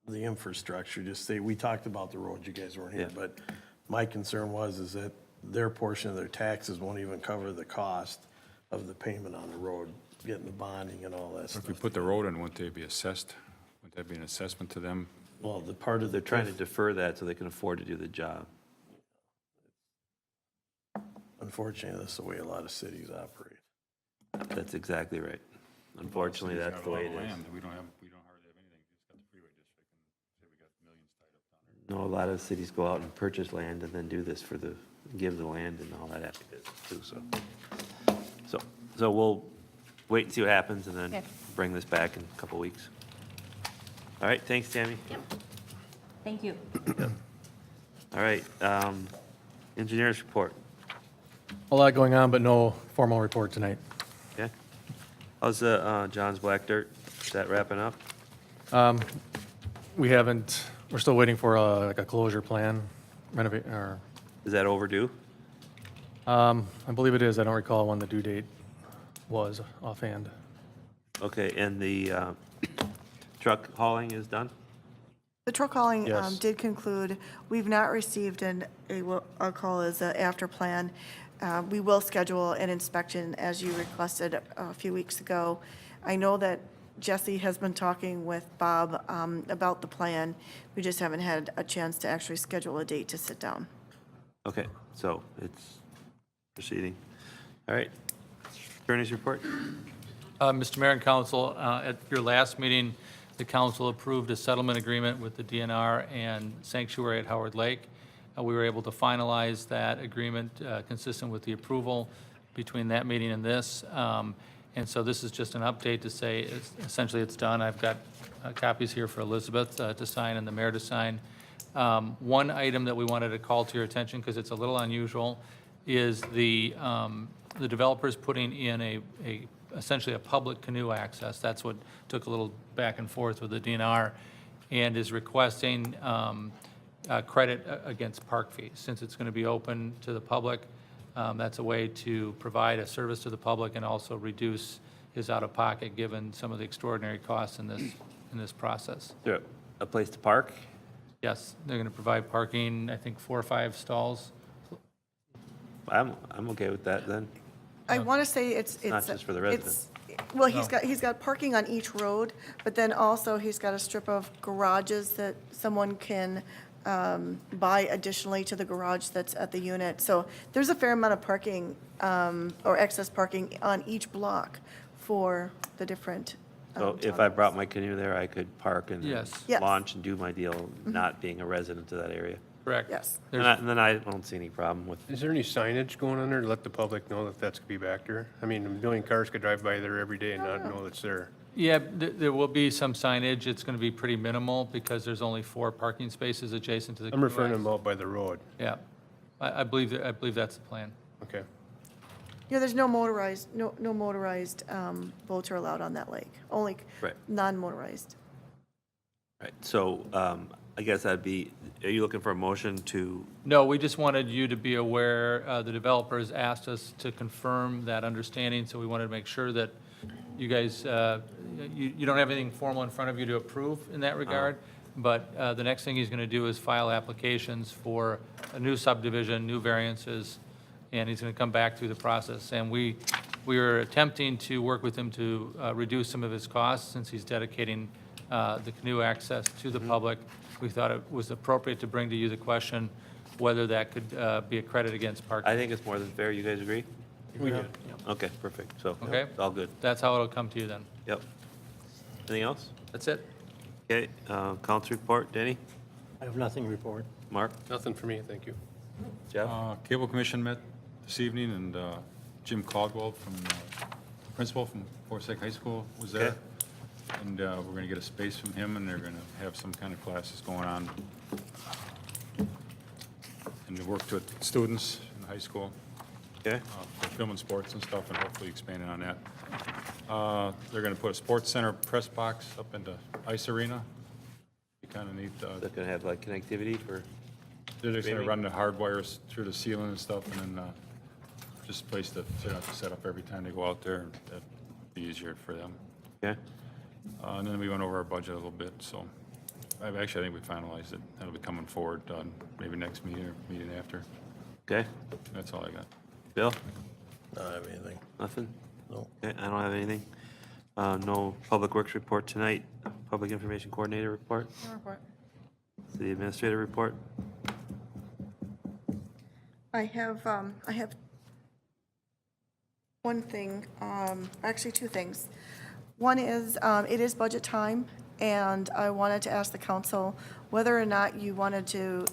the infrastructure. Just say, we talked about the roads, you guys weren't here, Yeah. but my concern is that their portion of their taxes won't even cover the cost of the payment on the road, getting the bonding and all that if we stuff. put the road in, wouldn't they be assessed? Wouldn't that be an assessment to them? Well, the part of the They're trying to TIF, defer that so they can afford to do the job. unfortunately, that's the way a lot of cities operate. That's exactly right. Unfortunately, City's that's got the a lot way of it is. land. We don't hardly have anything, just got the freeway district, and say we got millions tied up down there. No, a lot of cities go out and purchase land and then do this for give the land and all that after this too, so we'll wait and see what happens and then Okay. bring this back in a couple weeks. All right, thanks, Tammy. Thank you. All right, engineers report, A lot going on, but no formal report tonight. okay? How's John's Black Dirt? Is that wrapping up? We haven't, we're still waiting for like a closure plan, renovate, or, Is that overdue? I believe it is. I don't recall when the due date was offhand. Okay, and the truck hauling is done? The truck hauling Yes. did conclude. We've not received what I'll call as an after plan. We will schedule an inspection as you requested a few weeks ago. I know that Jesse has been talking with Bob about the plan. We just haven't had a chance to actually schedule a date to sit down. Okay, so it's proceeding. All right. Attorney's report? Mr. Mayor and Council, at your last meeting, the council approved a settlement agreement with the DNR and Sanctuary at Howard Lake. We were able to finalize that agreement consistent with the approval between that meeting and this. And so this is just an update to say, essentially, it's done. I've got copies here for Elizabeth to sign and the mayor to sign. One item that we wanted to call to your attention, because it's a little unusual, is the developers putting in essentially a public canoe access. That's what took a little back and forth with the DNR, and is requesting credit against park fees. Since it's going to be open to the public, that's a way to provide a service to the public and also reduce his out-of-pocket, given some of the extraordinary costs in this process. Is there a place to park? Yes, they're going to provide parking, I think 4 or 5 stalls. I'm okay with that then. I want to say it's. not just for the residents. Well, he's got parking on each road, but then also he's got a strip of garages that someone can buy additionally to the garage that's at the unit. So there's a fair amount of parking or excess parking on each block for the different. So if I brought my canoe there, I could park and Yes. Yes. launch and do my deal, not being a resident of that area. Correct. Yes. And then I don't see any problem with, Is there any signage going on there to let the public know that that's gonna be back there? I mean, a million cars could drive by there every day and not know it's there. Yeah, there will be some signage. It's going to be pretty minimal because there's only 4 parking spaces adjacent to the. I'm referring to canoe them out by the road. access. Yeah, I believe that's the plan. Okay. Yeah, there's no motorized boats are allowed on that lake, only Right. non-motorized. right, so I guess are you looking for a motion to, No, we just wanted you to be aware, the developers asked us to confirm that understanding, so we wanted to make sure that you guys, you don't have anything formal in front of you to approve in that regard, but the next thing he's going to do is file applications for a new subdivision, new variances, and he's going to come back through the process. And we are attempting to work with him to reduce some of his costs, since he's dedicating the canoe access to the public. We thought it was appropriate to bring to you the question whether that could be a credit against parking. I think it's more than fair, you guys agree? We do. Okay, perfect, so, Okay. all good, That's how it'll come to you then. yep. Anything else? That's it. Okay, council report, Denny, I have nothing to report. Mark, Nothing for me, thank you. Jeff? Cable Commission met this evening, and Jim Caldwell, principal from Forsyth High School, was there. Okay. And we're going to get a space from him, and they're going to have some kind of classes going on. And to work with students in the high school. Okay, For film and sports and stuff, and hopefully expanding on that. They're going to put a sports center press box up into Ice Arena. Be kind of neat. they're gonna have like connectivity for, They're just going to streaming? run the hard wires through the ceiling and stuff, and then just a place that they don't have to set up every time they go out there. That'd be easier for them. okay, And then we went over our budget a little bit, so I think we finalized it. That'll be coming forward, maybe next meeting or meeting after. okay. That's all I got. Bill, I don't have anything. nothing? No. Okay, I don't have anything. No public works report tonight, public information coordinator report, city administrator report. I have one thing, actually 2 things. One is, it is budget time, and I wanted to ask the council whether or not you wanted to,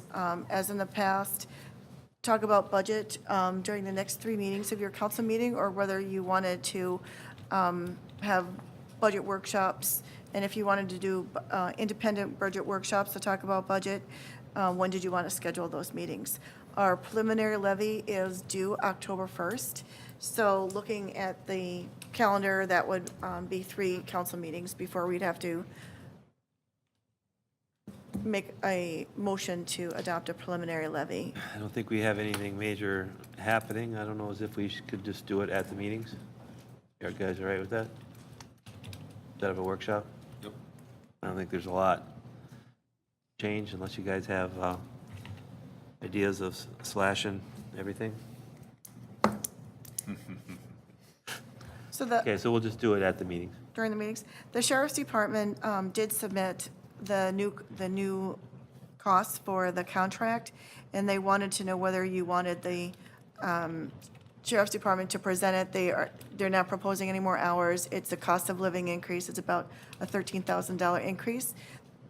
as in the past, talk about budget during the next 3 meetings of your council meeting, or whether you wanted to have budget workshops, and if you wanted to do independent budget workshops to talk about budget, when did you want to schedule those meetings? Our preliminary levy is due October 1st, so looking at the calendar, that would be 3 council meetings before we'd have to make a motion to adopt a preliminary levy. I don't think we have anything major happening. I don't know as if we could just do it at the meetings. You guys all right with that? Instead of a workshop? Yep. I don't think there's a lot change unless you guys have ideas of slashing everything. So the, Okay, so we'll just do it at the meetings. during the meetings. The sheriff's department did submit the new costs for the contract, and they wanted to know whether you wanted the sheriff's department to present it. They're not proposing any more hours. It's a cost of living increase. It's about a $13,000 increase.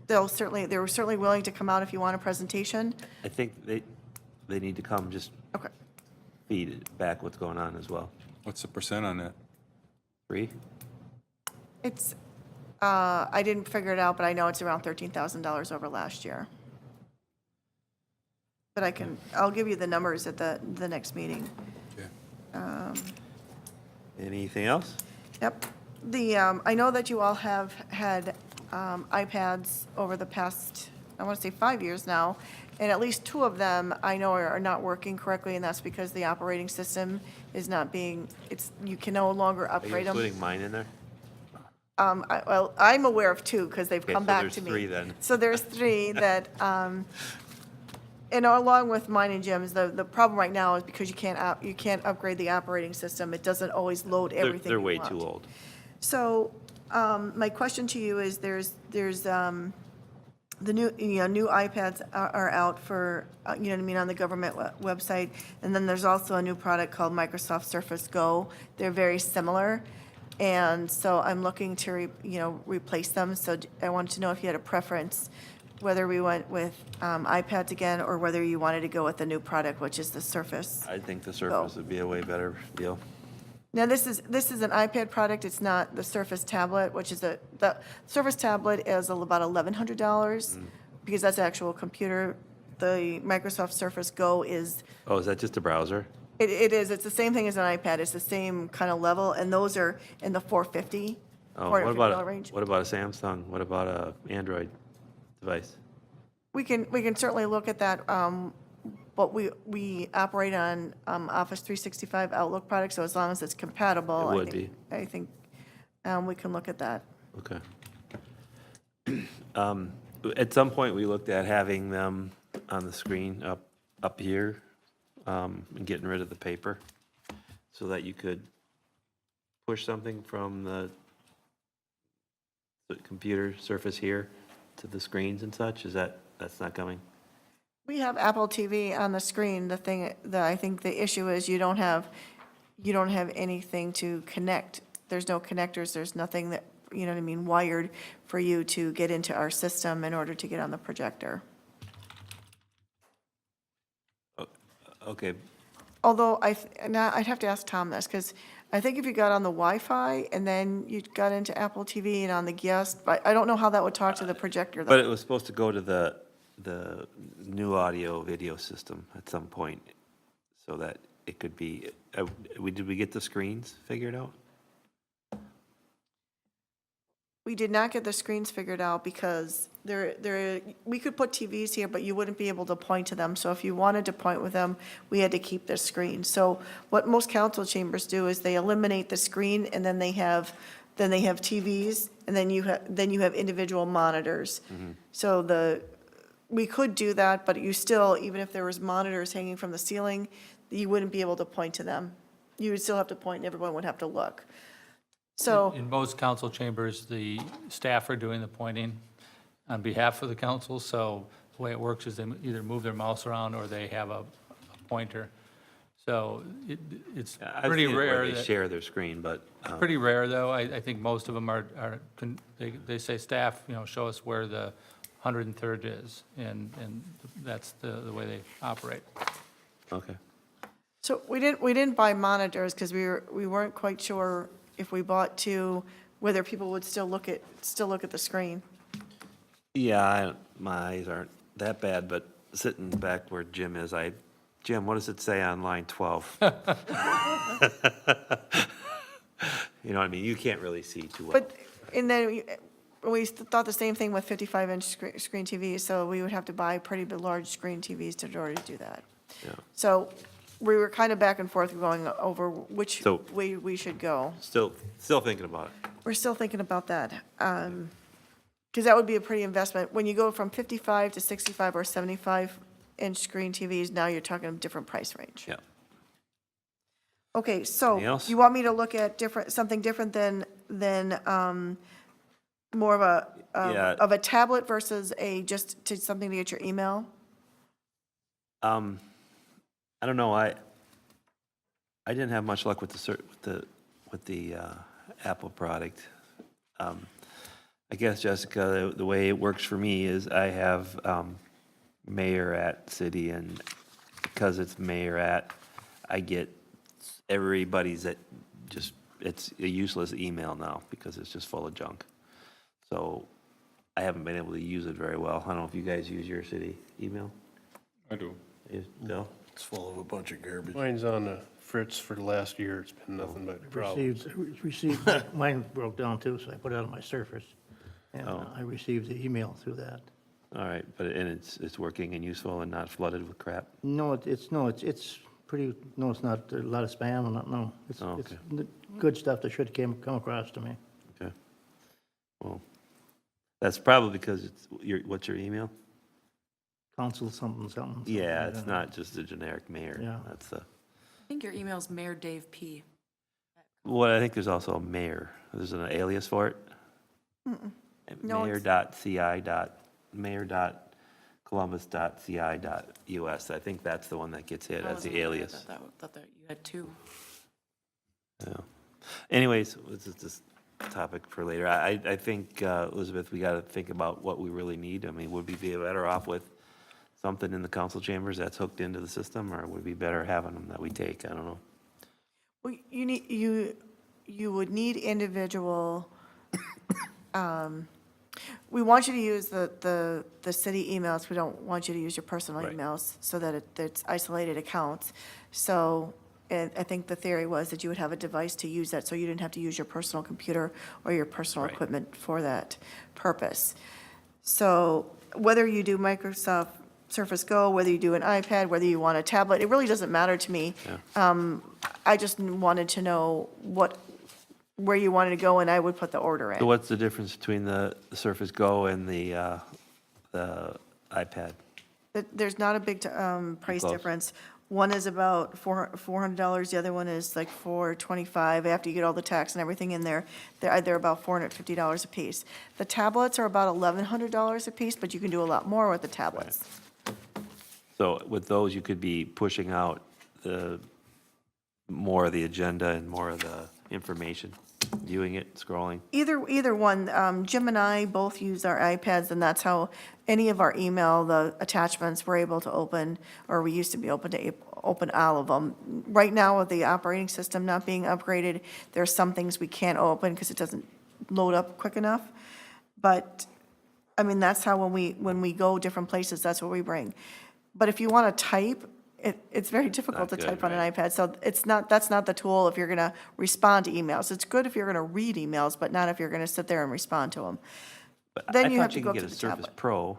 They were certainly willing to come out if you want a presentation. I think they need to come just Okay. feed back what's going on as well. What's the percent on that? 3? It's, I didn't figure it out, but I know it's around $13,000 over last year. But I'll give you the numbers at the next meeting. Anything else? Yep. I know that you all have had iPads over the past, I want to say 5 years now, and at least 2 of them I know are not working correctly, and that's because the operating system is not being, you can no longer Are you upgrade them. including mine in there? Well, I'm aware of 2 because they've Okay, come so back there's to me. 3 then. So there's 3 that, and along with mine and Jim's, the problem right now is because you can't upgrade the operating system. It doesn't always load everything They're you way want. too old. So, my question to you is, there's the new iPads are out for, you know what I mean, on the government website. And then there's also a new product called Microsoft Surface Go. They're very similar. And so I'm looking to, replace them. So I wanted to know if you had a preference, whether we went with iPads again, or whether you wanted to go with the new product, which is the Surface. I think the Surface would be a way better deal. Now, this is an iPad product. It's not the Surface tablet, which is the Surface tablet is about $1,100 because that's an actual computer. The Microsoft Surface Go is, Oh, is that just a browser? it is, it's the same thing as an iPad. It's the same kind of level, and those are in the $450 range. What about a Samsung? What about a Android device? We can certainly look at that, but we operate on Office 365 Outlook products, so as long as it's compatible. It would be. I think we can look at that. Okay. At some point, we looked at having them on the screen up here, and getting rid of the paper, so that you could push something from the computer surface here to the screens and such. That's not coming? We have Apple TV on the screen. I think the issue is you don't have anything to connect. There's no connectors. There's nothing that, you know what I mean, wired for you to get into our system in order to get on the projector. Okay, Although I'd have to ask Tom this, because I think if you got on the Wi-Fi and then you got into Apple TV and on the guest, but I don't know how that would talk to the projector, but though. it was supposed to go to the new audio video system at some point, so that it could be, did we get the screens figured out? We did not get the screens figured out because we could put TVs here, but you wouldn't be able to point to them. So if you wanted to point with them, we had to keep the screen. So what most council chambers do is they eliminate the screen, and then they have TVs, and then you have individual monitors. So we could do that, but you still, even if there was monitors hanging from the ceiling, you wouldn't be able to point to them. You would still have to point, and everyone would have to look. So. In most council chambers, the staff are doing the pointing on behalf of the council, so the way it works is they either move their mouse around or they have a pointer. So it's I've pretty seen it where rare they that, share their screen, but, pretty rare, though. I think most of them they say, staff, show us where the 103rd is, and that's the way they operate. okay. So we didn't buy monitors because we weren't quite sure if we bought 2, whether people would still look at the screen. Yeah, my eyes aren't that bad, but sitting back where Jim is, Jim, what does it say on line 12? You know what I mean? You can't really see too well. But, and then we thought the same thing with 55-inch screen TVs, so we would have to buy pretty large screen TVs in order to do that. Yeah. So we were kind of back and forth going over which So- way we should go. Still thinking about it. We're still thinking about that. Because that would be a pretty investment. When you go from 55 to 65 or 75-inch screen TVs, now you're talking a different price range. Yeah. Okay, so Anything else? you want me to look at something different than than more of a, Yeah. of a tablet versus just to something to get your email? I don't know, I didn't have much luck with the Apple product. I guess, Jessica, the way it works for me is I have mayor at city, and because it's mayor at, I get everybody's it's a useless email now because it's just full of junk. So I haven't been able to use it very well. I don't know if you guys use your city email? I do. No? It's full of a bunch of garbage. Mine's on the fritz for the last year. It's been nothing but problems. Received, mine broke down too, so I put it on my Surface. And I received the email through that. All right, and it's working and useful and not flooded with crap? No, it's pretty, no, it's not a lot of spam and not, no. It's Oh, it's okay. the good stuff that should come across to me. Okay. Well, that's probably because what's your email? Council something. Yeah, it's not just a generic mayor. Yeah. That's I think your email's Mayor Dave P. well, I think there's also a mayor. There's an alias for it? No, mayor.ci.columbus.ci.us. I think that's the one that gets hit as the alias. I thought that you had two. Yeah. Anyways, this is just a topic for later. I think, Elizabeth, we got to think about what we really need. I mean, would we be better off with something in the council chambers that's hooked into the system, or would it be better having them that we take? I don't know. Well, you would need individual, we want you to use the city emails. We don't want you to use your personal Right. emails so that it's isolated accounts. So I think the theory was that you would have a device to use that, so you didn't have to use your personal computer or your personal Right. equipment for that purpose. So whether you do Microsoft Surface Go, whether you do an iPad, whether you want a tablet, it really doesn't matter to me. I just wanted to know where you wanted to go, and I would put the order So in. what's the difference between the Surface Go and the iPad? There's not a big price Close. difference. One is about $400, the other one is like $425. After you get all the tax and everything in there, they're about $450 a piece. The tablets are about $1,100 a piece, but you can do a lot more with the tablets. So with those, you could be pushing out more of the agenda and more of the information, viewing it, scrolling. Either one, Jim and I both use our iPads, and that's how any of our email, the attachments, we're able to open, or we used to be open to open all of them. Right now, with the operating system not being upgraded, there are some things we can't open because it doesn't load up quick enough. But, I mean, that's how when we go different places, that's what we bring. But if you want to type, it's very difficult to Not good, type on an right. iPad, so that's not the tool if you're going to respond to emails. It's good if you're going to read emails, but not if you're going to sit there and respond to them. But Then I you have thought to you go could to get a the Surface tablet. Pro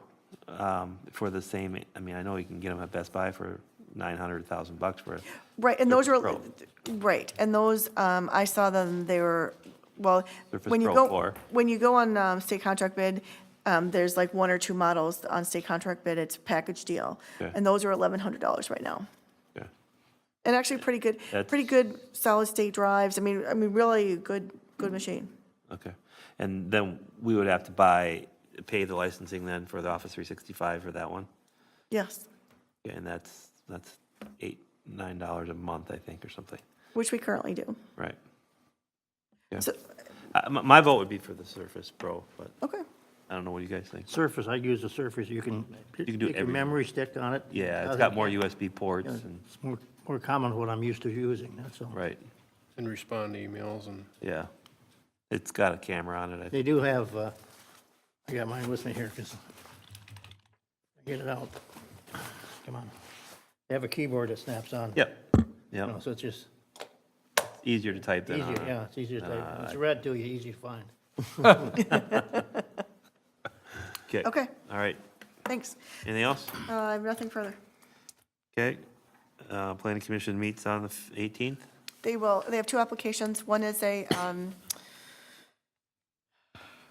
for the same, I mean, I know you can get them at Best Buy for $900,000 for it. Right, and those Surface are, Pro. right, and those, I saw them, they were, well, Surface when you Pro go, 4. when you go on state contract bid, there's like one or two models on state contract bid, it's a package deal. Okay. And those are $1,100 right now. Yeah. And actually pretty good solid state drives, I mean, really good machine. Okay. And then we would have to pay the licensing then for the Office 365 for that one? Yes, Yeah, and that's $8, $9 a month, I think, or something, which we currently do. right? Yeah. So, My vote would be for the Surface Pro, but okay. I don't know what you guys think. Surface, I use the Surface, you can can do stick your everything. memory stick on it. Yeah, it's got more USB ports and, It's more common than what I'm used to using, that's all. right, And respond to emails and. yeah. It's got a camera on it, I think. They do have, I got mine with me here, because I get it out. Come on. They have a keyboard that snaps on. Yep, You know, yep. so it's just Easier to type than easier, on. yeah, it's easier to type. It's red too, easy to find. Okay. Okay, All right. thanks. Anything else? I have nothing further. Okay. Planning Commission meets on the 18th? They have two applications. One is a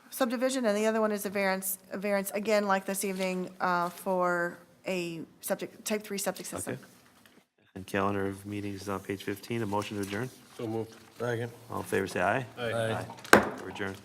subdivision, and the other one is a variance, again, like this evening, for a type 3 septic system. Okay. And calendar of meetings is on page 15. A motion to adjourn? So moved. Second. All in favor, say aye. Aye. Aye. We're adjourned.